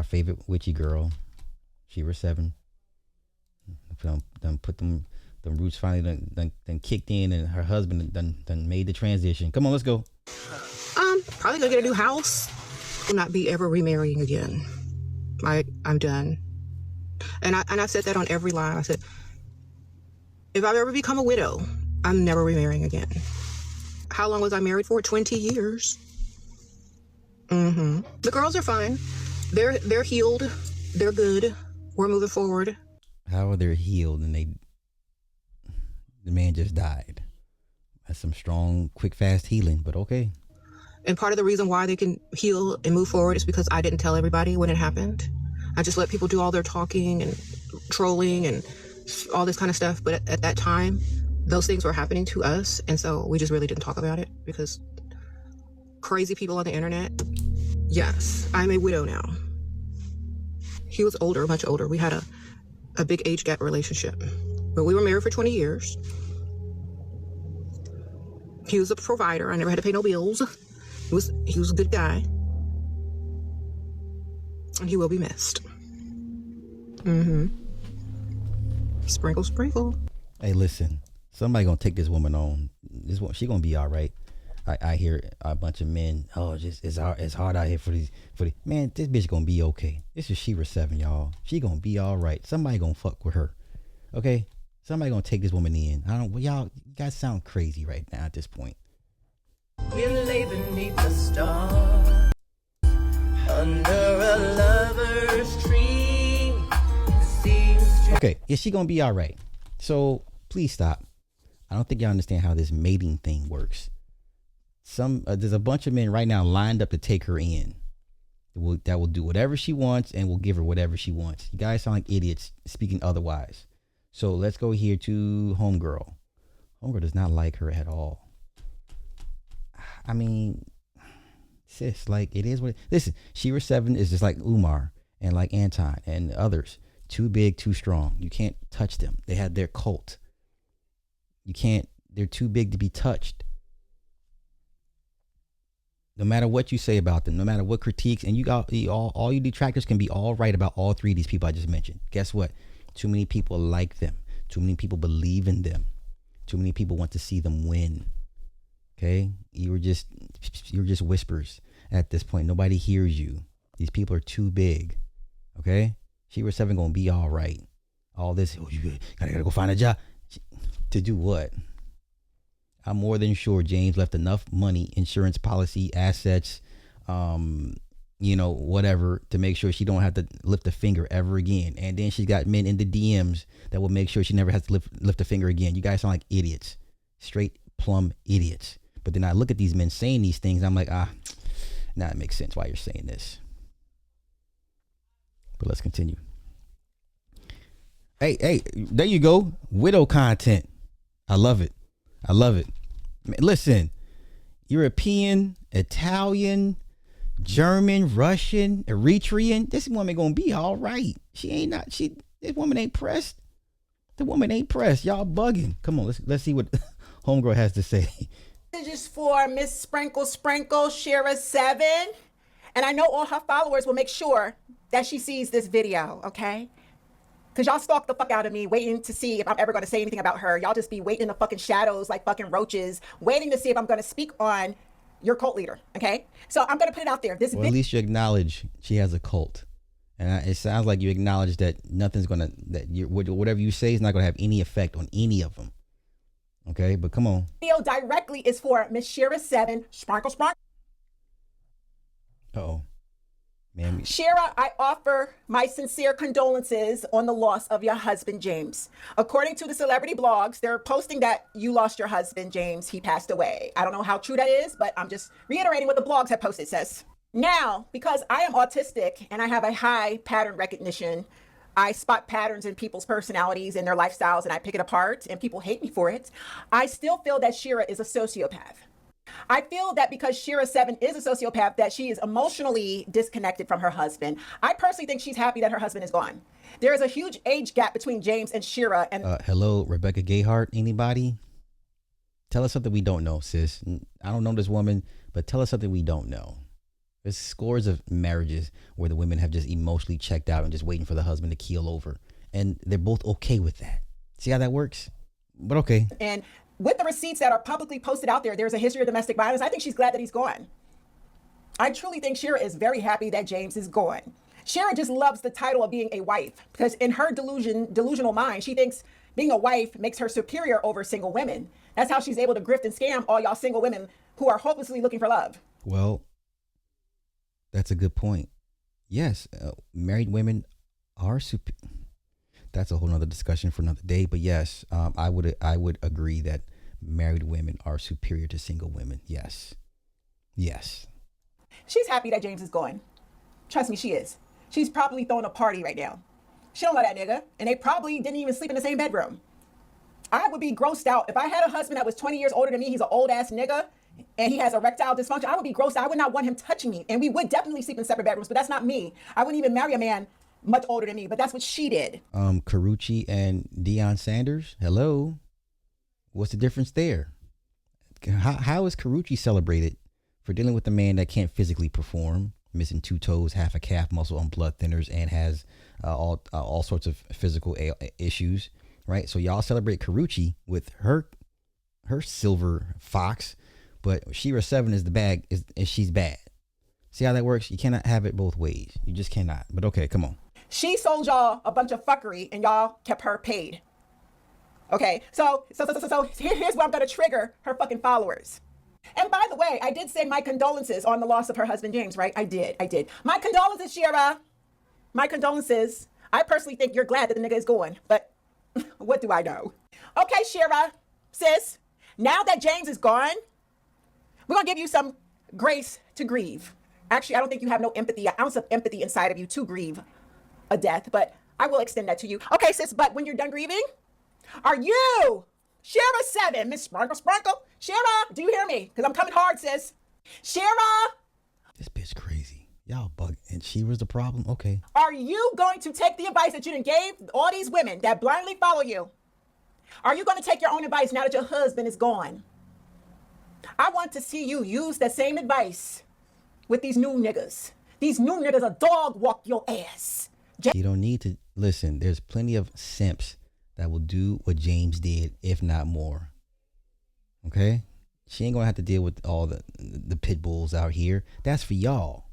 favorite witchy girl, Shera Seven. Done put them roots finally done kicked in, and her husband done made the transition. Come on, let's go. Probably gonna get a new house. Will not be ever remarrying again. I'm done. And I said that on every line. I said, if I've ever become a widow, I'm never remarrying again. How long was I married for? 20 years. The girls are fine. They're healed. They're good. We're moving forward. How are they healed and the man just died? That's some strong, quick, fast healing, but okay. And part of the reason why they can heal and move forward is because I didn't tell everybody when it happened. I just let people do all their talking and trolling and all this kind of stuff. But at that time, those things were happening to us. And so we just really didn't talk about it because crazy people on the internet. Yes, I'm a widow now. He was older, much older. We had a big age gap relationship. But we were married for 20 years. He was a provider. I never had to pay no bills. He was a good guy. And he will be missed. Sprinkle, sprinkle. Hey, listen. Somebody gonna take this woman on. She gonna be all right. I hear a bunch of men. Oh, it's hard out here for the man. This bitch gonna be okay. This is Shera Seven, y'all. She gonna be all right. Somebody gonna fuck with her. Okay. Somebody gonna take this woman in. Y'all, you guys sound crazy right now at this point. We lay beneath the stars under a lover's tree. Okay, is she gonna be all right? So please stop. I don't think y'all understand how this mating thing works. There's a bunch of men right now lined up to take her in. That will do whatever she wants and will give her whatever she wants. You guys sound like idiots speaking otherwise. So let's go here to Homegirl. Homegirl does not like her at all. I mean, sis, like it is what. Listen, Shera Seven is just like Umar and like Anton and others. Too big, too strong. You can't touch them. They had their cult. You can't. They're too big to be touched. No matter what you say about them, no matter what critiques, and all you detractors can be all right about all three of these people I just mentioned. Guess what? Too many people like them. Too many people believe in them. Too many people want to see them win. Okay, you're just whispers at this point. Nobody hears you. These people are too big. Okay, Shera Seven gonna be all right. All this, you gotta go find a job. To do what? I'm more than sure James left enough money, insurance policy, assets, whatever, to make sure she don't have to lift a finger ever again. And then she's got men in the DMs that will make sure she never has to lift a finger again. You guys sound like idiots, straight plumb idiots. But then I look at these men saying these things. I'm like, now it makes sense why you're saying this. But let's continue. Hey, there you go. Widow content. I love it. Man, listen, European, Italian, German, Russian, Eritrean. This woman gonna be all right. This woman ain't pressed. The woman ain't pressed. Y'all bugging. Come on, let's see what Homegirl has to say. This is for Miss Sprinkle, Shera Seven. And I know all her followers will make sure that she sees this video, okay? Because y'all stalk the fuck out of me, waiting to see if I'm ever going to say anything about her. Y'all just be waiting in the fucking shadows like fucking roaches, waiting to see if I'm going to speak on your cult leader, okay? So I'm going to put it out there. Well, at least you acknowledge she has a cult. And it sounds like you acknowledge that whatever you say is not going to have any effect on any of them. Okay, but come on. Video directly is for Miss Shera Seven, Sprinkle. Uh-oh. Man. Shera, I offer my sincere condolences on the loss of your husband, James. According to the celebrity blogs, they're posting that you lost your husband, James. He passed away. I don't know how true that is, but I'm just reiterating what the blogs have posted says. Now, because I am autistic and I have a high pattern recognition, I spot patterns in people's personalities and their lifestyles, and I pick it apart, and people hate me for it. I still feel that Shera is a sociopath. I feel that because Shera Seven is a sociopath, that she is emotionally disconnected from her husband. I personally think she's happy that her husband is gone. There is a huge age gap between James and Shera. And hello, Rebecca Gayheart. Anybody? Tell us something we don't know, sis. I don't know this woman, but tell us something we don't know. There's scores of marriages where the women have just emotionally checked out and just waiting for the husband to keel over. And they're both okay with that. See how that works? But okay. And with the receipts that are publicly posted out there, there's a history of domestic violence. I think she's glad that he's gone. I truly think Shera is very happy that James is gone. Shera just loves the title of being a wife because in her delusional mind, she thinks being a wife makes her superior over single women. That's how she's able to grift and scam all y'all single women who are hopelessly looking for love. Well, that's a good point. Yes, married women are super. That's a whole nother discussion for another day. But yes, I would agree that married women are superior to single women. Yes. Yes. She's happy that James is gone. Trust me, she is. She's probably throwing a party right now. She don't know that nigga, and they probably didn't even sleep in the same bedroom. I would be grossed out. If I had a husband that was 20 years older than me, he's an old ass nigga, and he has erectile dysfunction, I would be grossed out. I would not want him touching me. And we would definitely sleep in separate bedrooms, but that's not me. I wouldn't even marry a man much older than me, but that's what she did. Carucci and Deion Sanders, hello. What's the difference there? How is Carucci celebrated for dealing with a man that can't physically perform, missing 2 toes, half a calf muscle on blood thinners, and has all sorts of physical issues, right? So y'all celebrate Carucci with her silver fox, but Shera Seven is the bag, is she's bad. See how that works? You cannot have it both ways. You just cannot. But okay, come on. She sold y'all a bunch of fuckery and y'all kept her paid. Okay, so here's where I'm gonna trigger her fucking followers. And by the way, I did say my condolences on the loss of her husband, James, right? I did. My condolences, Shera. My condolences. I personally think you're glad that the nigga is going, but what do I know? Okay, Shera, sis, now that James is gone, we're gonna give you some grace to grieve. Actually, I don't think you have no empathy, an ounce of empathy inside of you to grieve a death, but I will extend that to you. Okay, sis, but when you're done grieving, are you Shera Seven, Miss Sprinkle? Shera, do you hear me? Because I'm coming hard, sis. Shera! This bitch crazy. Y'all bug. And she was the problem? Okay. Are you going to take the advice that you done gave all these women that blindly follow you? Are you going to take your own advice now that your husband is gone? I want to see you use that same advice with these new niggas. These new niggas a dog walk your ass. You don't need to listen. There's plenty of simps that will do what James did, if not more. Okay? She ain't gonna have to deal with all the pit bulls out here. That's for y'all.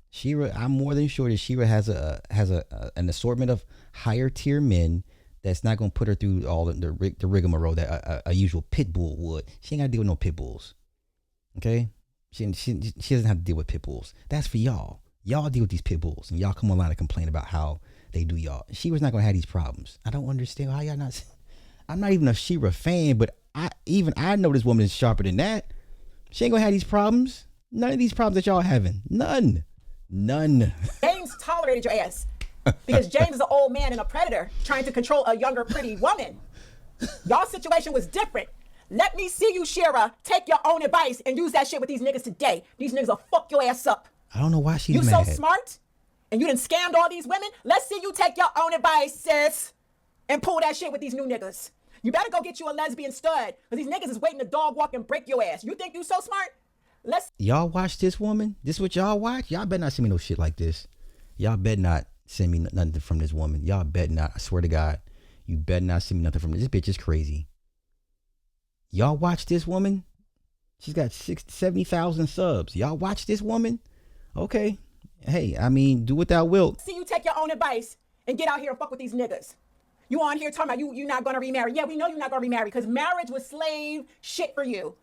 Shera, I'm more than sure that Shera has an assortment of higher tier men that's not gonna put her through all the rigmarole that a usual pit bull would. She ain't gotta deal with no pit bulls. Okay? She doesn't have to deal with pit bulls. That's for y'all. Y'all deal with these pit bulls, and y'all come online and complain about how they do y'all. She was not gonna have these problems. I don't understand how y'all not. I'm not even a Shera fan, but I know this woman is sharper than that. She ain't gonna have these problems. None of these problems that y'all having. None. James tolerated your ass because James is an old man and a predator trying to control a younger, pretty woman. Y'all situation was different. Let me see you, Shera, take your own advice and use that shit with these niggas today. These niggas will fuck your ass up. I don't know why she's you mad. So smart, and you done scammed all these women. Let's see you take your own advice, sis, and pull that shit with these new niggas. You better go get you a lesbian stud, because these niggas is waiting to dog walk and break your ass. You think you so smart? Y'all watch this woman? This what y'all watch? Y'all better not send me no shit like this. Y'all better not send me nothing from this woman. Y'all better not. I swear to God. You better not send me nothing from this. This bitch is crazy. Y'all watch this woman? She's got 70,000 subs. Y'all watch this woman? Okay. Hey, I mean, do what thou wilt. See you take your own advice and get out here and fuck with these niggas. You on here talking about you not gonna remarry. Yeah, we know you're not gonna remarry because marriage was slave shit for you.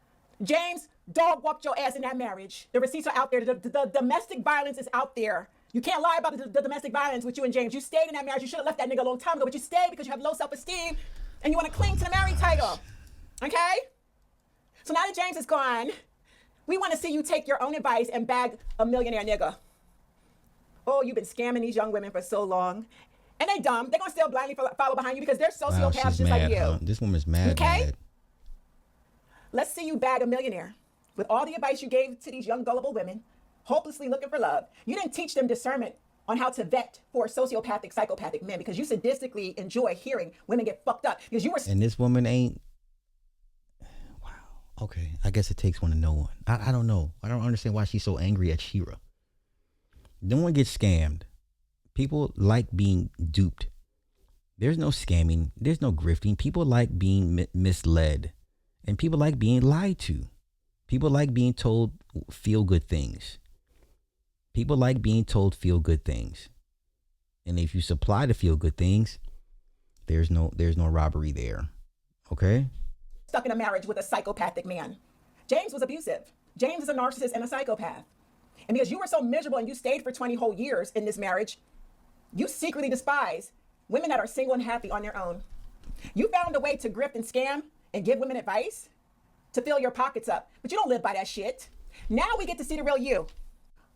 James, dog walked your ass in that marriage. The receipts are out there. The domestic violence is out there. You can't lie about the domestic violence with you and James. You stayed in that marriage. You should have left that nigga a long time ago, but you stayed because you have low self-esteem and you want to cling to the married title. Okay? So now that James is gone, we want to see you take your own advice and bag a millionaire nigga. Oh, you've been scamming these young women for so long. And they dumb. They're going to still blindly follow behind you because they're sociopaths just like you. Huh? This woman's mad. Okay? Mad. Let's see you bag a millionaire. With all the advice you gave to these young gullible women, hopelessly looking for love, you didn't teach them discernment on how to vet for sociopathic, psychopathic men because you sadistically enjoy hearing women get fucked up. Because you were... And this woman ain't... Wow. Okay, I guess it takes one to know one. I don't know. I don't understand why she's so angry at Shera. No one gets scammed. People like being duped. There's no scamming. There's no grifting. People like being misled. And people like being lied to. People like being told feel good things. People like being told feel good things. And if you supply the feel good things, there's no robbery there. Okay? Stuck in a marriage with a psychopathic man. James was abusive. James is a narcissist and a psychopath. And because you were so miserable and you stayed for 20 whole years in this marriage, you secretly despise women that are single and happy on their own. You found a way to grift and scam and give women advice to fill your pockets up, but you don't live by that shit. Now we get to see the real you.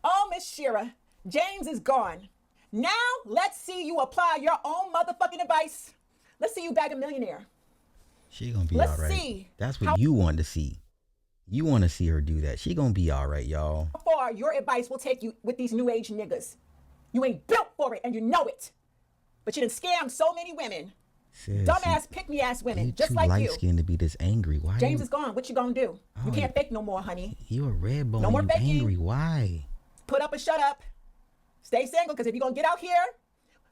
Oh, Miss Shera, James is gone. Now let's see you apply your own motherfucking advice. Let's see you bag a millionaire. She gonna be Let's all right. see That's what you want to see. You want to see her do that. She gonna be all right, y'all. how far your advice will take you with these new age niggas. You ain't built for it and you know it. But you done scammed so many women. Sis, Dumbass, pick-me-ass women, you just too like light you. skinned to be this angry. Why? James is gone. What you gonna do? You Oh, can't fake no more, honey. You a red bone. No more you faking. angry? Why? Put up or shut up. Stay single, because if you're gonna get out here,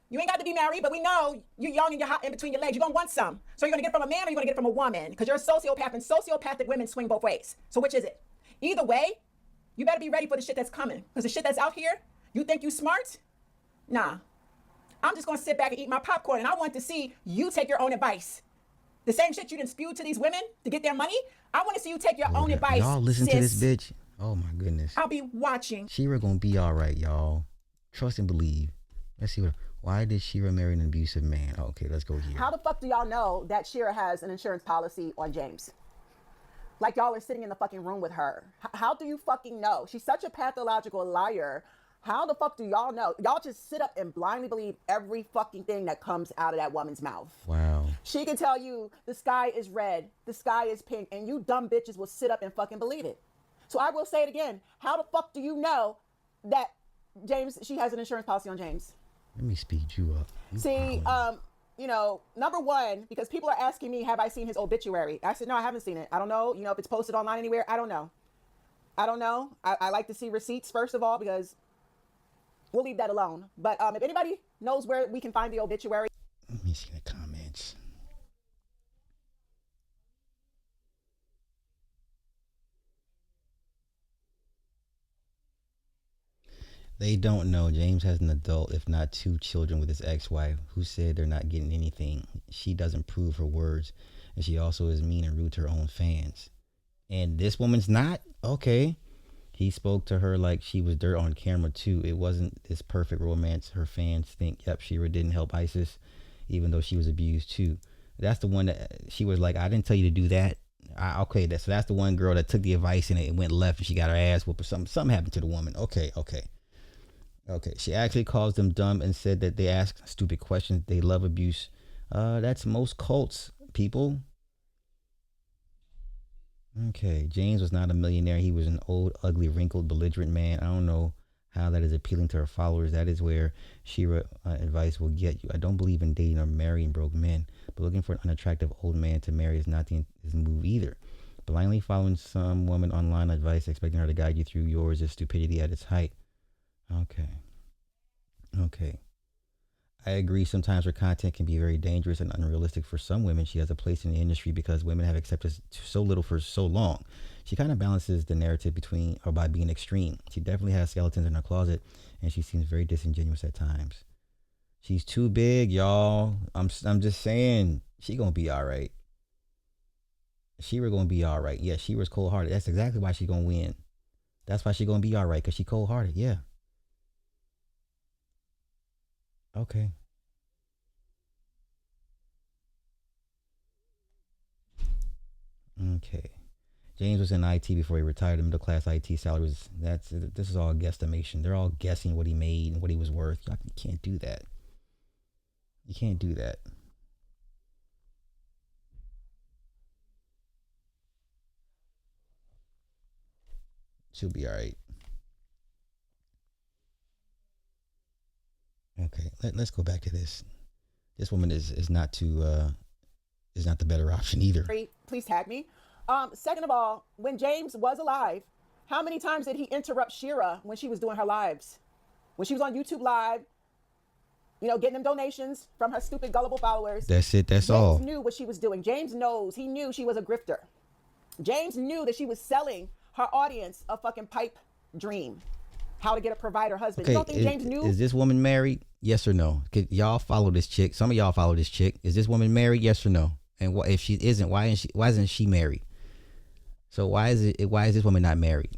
you ain't got to be married, but we know you're young and you're hot in between your legs. You're gonna want some. So you're gonna get it from a man or you're gonna get it from a woman, because you're a sociopath and sociopathic women swing both ways. So which is it? Either way, you better be ready for the shit that's coming, because the shit that's out here, you think you smart? Nah. I'm just gonna sit back and eat my popcorn, and I want to see you take your own advice. The same shit you done spewed to these women to get their money, I want to see you take your own advice. Y'all listen sis. to this bitch. Oh my goodness. I'll be watching. Shera gonna be all right, y'all. Trust and believe. Let's see what. Why did Shera marry an abusive man? Oh, okay, let's go here. How the fuck do y'all know that Shera has an insurance policy on James? Like y'all are sitting in the fucking room with her. How do you fucking know? She's such a pathological liar. How the fuck do y'all know? Y'all just sit up and blindly believe every fucking thing that comes out of that woman's mouth. Wow. She can tell you the sky is red, the sky is pink, and you dumb bitches will sit up and fucking believe it. So I will say it again. How the fuck do you know that James, she has an insurance policy on James? Let me speed you up. See, you know, number one, because people are asking me, have I seen his obituary? I said, no, I haven't seen it. I don't know. You know, if it's posted online anywhere, I don't know. I like to see receipts, first of all, because we'll leave that alone. But if anybody knows where we can find the obituary. Let me see the comments. They don't know. James has an adult, if not two children, with his ex-wife, who said they're not getting anything. She doesn't prove her words, and she also is mean and rude to her own fans. And this woman's not? Okay. He spoke to her like she was dirt on camera, too. It wasn't this perfect romance. Her fans think, yep, Shera didn't help ISIS, even though she was abused, too. That's the one that she was like, I didn't tell you to do that. Okay, so that's the one girl that took the advice and it went left and she got her ass whooped or something happened to the woman. Okay. She actually calls them dumb and said that they ask stupid questions. They love abuse. That's most cults, people. Okay, James was not a millionaire. He was an old, ugly, wrinkled, belligerent man. I don't know how that is appealing to her followers. That is where Shera advice will get you. I don't believe in dating or marrying broke men, but looking for an unattractive old man to marry is not his move either. Blindly following some woman online advice, expecting her to guide you through yours is stupidity at its height. Okay. I agree. Sometimes her content can be very dangerous and unrealistic for some women. She has a place in the industry because women have accepted so little for so long. She kind of balances the narrative by being extreme. She definitely has skeletons in her closet, and she seems very disingenuous at times. She's too big, y'all. I'm just saying, she gonna be all right. Shera gonna be all right. Yeah, Shera's cold-hearted. That's exactly why she gonna win. That's why she gonna be all right, because she cold-hearted. Yeah. Okay. James was in IT before he retired. The middle class IT salaries. This is all guesstimation. They're all guessing what he made and what he was worth. You can't do that. You can't do that. She'll be all right. Okay, let's go back to this. This woman is not the better option either. Please tag me. Second of all, when James was alive, how many times did he interrupt Shera when she was doing her lives? When she was on YouTube Live, you know, getting them donations from her stupid, gullible followers. That's it. That's James all. knew what she was doing. James knows. He knew she was a grifter. James knew that she was selling her audience a fucking pipe dream. How to get a provider husband. Okay, You don't think James knew? Is this woman married? Yes or no? Y'all follow this chick. Some of y'all follow this chick. Is this woman married? Yes or no? And what if she isn't? Why isn't she married? So why is this woman not married?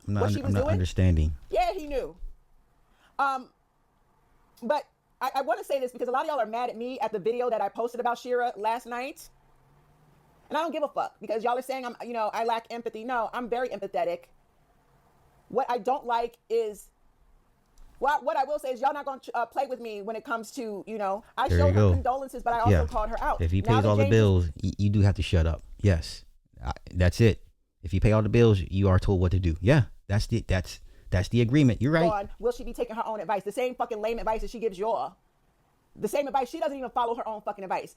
I'm not understanding. Yeah, he knew. But I want to say this because a lot of y'all are mad at me at the video that I posted about Shera last night. And I don't give a fuck because y'all are saying I lack empathy. No, I'm very empathetic. What I don't like is, what I will say is y'all not going to play with me when it comes to, I There showed you her go. condolences, but I also called her out. If he Now pays that all the James bills, you do have to shut up. Yes, that's it. If you pay all the bills, you are told what to do. Yeah, that's the agreement. You're right. on, will she be taking her own advice? The same fucking lame advice that she gives y'all. The same advice. She doesn't even follow her own fucking advice.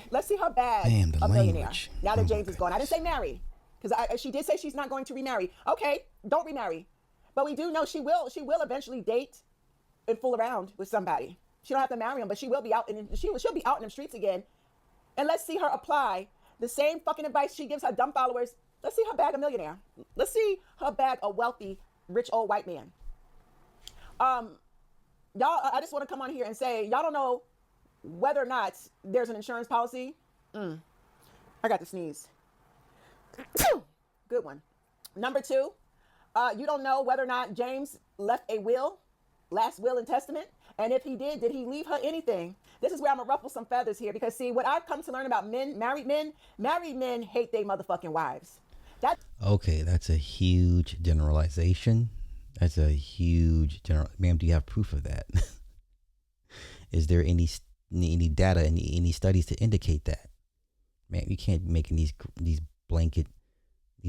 Let's see her bag Damn, the a millionaire. language. Now that Oh my James is gone. I didn't say marry. Because she did say she's not going to remarry. Okay, don't remarry. But we do know she will eventually date and fool around with somebody. She don't have to marry him, but she will be out she'll be out in the streets again. And let's see her apply the same fucking advice she gives her dumb followers. Let's see her bag a millionaire. Let's see her bag a wealthy, rich old white man. Y'all, I just want to come on here and say, y'all don't know whether or not there's an insurance policy. I got to sneeze. Good one. Number 2, you don't know whether or not James left a will, last will and testament. And if he did he leave her anything? This is where I'm gonna ruffle some feathers here because see, what I've come to learn about married men hate their motherfucking wives. Okay, that's a huge generalization. That's a huge general. Ma'am, do you have proof of that? Is there any data, any studies to indicate that? Man, you can't be making these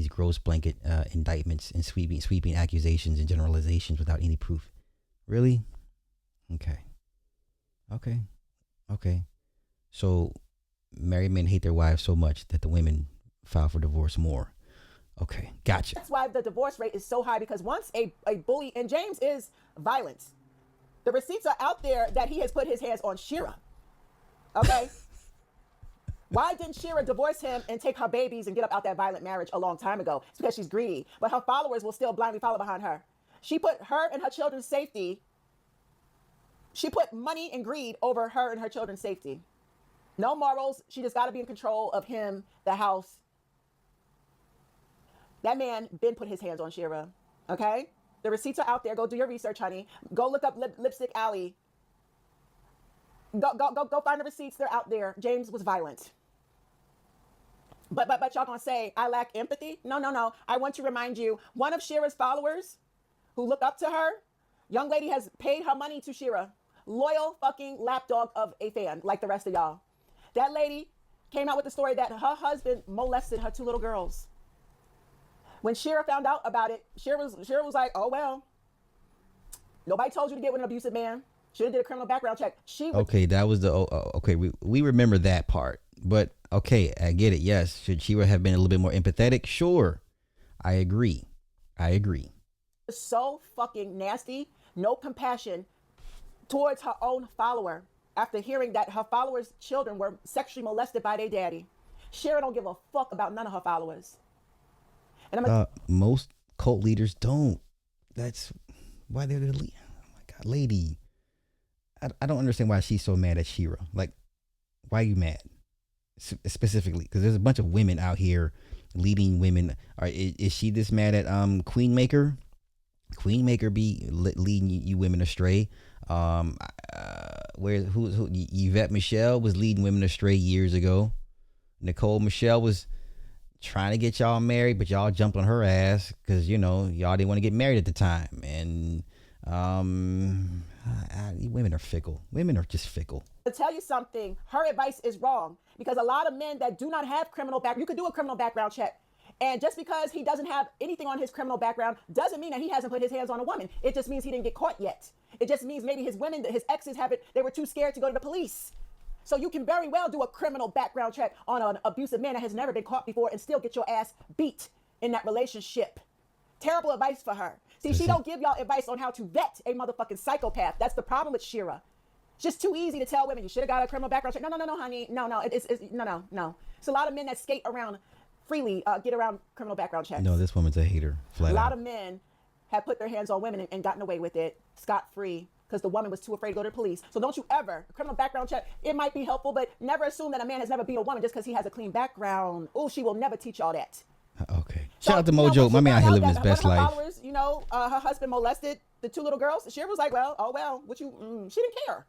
gross blanket indictments and sweeping accusations and generalizations without any proof. Really? Okay. So married men hate their wives so much that the women file for divorce more. Okay, gotcha. That's why the divorce rate is so high, because once a bully, and James is violent. The receipts are out there that he has put his hands on Shera. Okay? Why didn't Shera divorce him and take her babies and get up out that violent marriage a long time ago? It's because she's greedy. But her followers will still blindly follow behind her. She put her and her children's safety. She put money and greed over her and her children's safety. No morals. She just got to be in control of him, the house. That man been put his hands on Shera. Okay? The receipts are out there. Go do your research, honey. Go look up Lipstick Alley. Go find the receipts. They're out there. James was violent. But y'all gonna say I lack empathy? No. I want to remind you, one of Shera's followers who look up to her, young lady has paid her money to Shera. Loyal fucking lapdog of a fan, like the rest of y'all. That lady came out with the story that her husband molested her 2 little girls. When Shera found out about it, Shera was like, oh, well, nobody told you to get with an abusive man. Should have did a criminal background check. Okay, that was the, okay, we remember that part. But, okay, I get it, yes. Should Shera have been a little bit more empathetic? Sure, I agree. So fucking nasty, no compassion towards her own follower after hearing that her followers' children were sexually molested by their daddy. Shera don't give a fuck about none of her followers. And most cult leaders don't. That's why they're the lead. Oh my God, lady. I don't understand why she's so mad at Shera. Like, why are you mad? Specifically, because there's a bunch of women out here leading women. Is she this mad at Queenmaker? Queenmaker be leading you women astray. Who Yvette Michelle was leading women astray years ago. Nicole Michelle was trying to get y'all married, but y'all jumped on her ass because y'all didn't want to get married at the time. And women are fickle. Women are just fickle. To tell you something, her advice is wrong, because a lot of men that do not have criminal background, you could do a criminal background check. And just because he doesn't have anything on his criminal background doesn't mean that he hasn't put his hands on a woman. It just means he didn't get caught yet. It just means maybe his exes they were too scared to go to the police. So you can very well do a criminal background check on an abusive man that has never been caught before and still get your ass beat in that relationship. Terrible advice for her. See, she don't give y'all advice on how to vet a motherfucking psychopath. That's the problem with Shera. It's just too easy to tell women you should have got a criminal background check. No, honey. No. It's no. It's a lot of men that skate around freely, get around criminal background checks. No, this woman's a hater. Flat a lot out. of men have put their hands on women and gotten away with it scot-free because the woman was too afraid to go to the police. So don't you ever, a criminal background check, it might be helpful, but never assume that a man has never beat a woman just because he has a clean background. Oh, she will never teach y'all that. Okay. Shout out to Mojo. My man out here living his best life. Followers, her husband molested the 2 little girls. Shera was like, what you, she didn't care.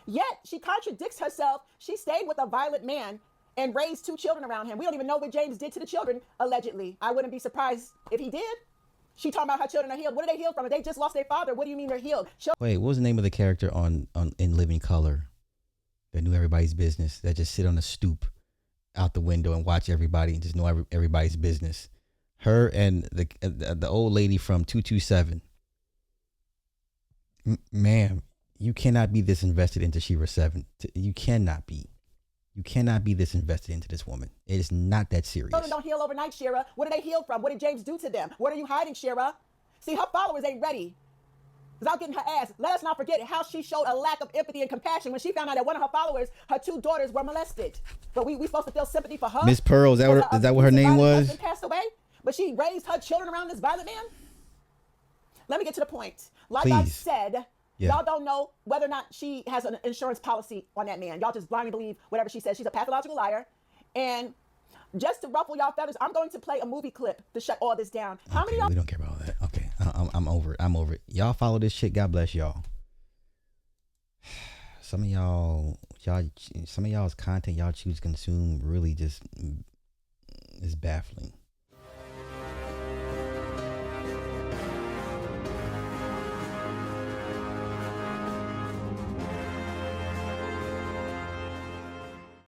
Yet she contradicts herself. She stayed with a violent man and raised 2 children around him. We don't even know what James did to the children, allegedly. I wouldn't be surprised if he did. She talking about her children are healed. What are they healed from? If they just lost their father, what do you mean they're healed? Wait, what was the name of the character on In Living Color that knew everybody's business, that just sit on a stoop out the window and watch everybody and just know everybody's business? Her and the old lady from 227. Ma'am, you cannot be this invested into Shera Seven. You cannot be. You cannot be this invested into this woman. It is not that serious. Children don't heal overnight, Shera. What are they healed from? What did James do to them? What are you hiding, Shera? See, her followers ain't ready. Without getting her ass, let us not forget how she showed a lack of empathy and compassion when she found out that one of her followers, her 2 daughters, were molested. But we supposed to feel sympathy for her? Miss Pearl, is that what her name was? Passed away, but she raised her children around this violent man? Let me get to the point. Like I said, y'all don't know whether or not she has an insurance policy on that man. Y'all just blindly believe whatever she says. She's a pathological liar. And just to ruffle y'all feathers, I'm going to play a movie clip to shut all this down. How many of y'all? We don't care about all that. Okay, I'm over it. I'm over it. Y'all follow this shit. God bless y'all. Some of y'all's content y'all choose to consume really just is baffling.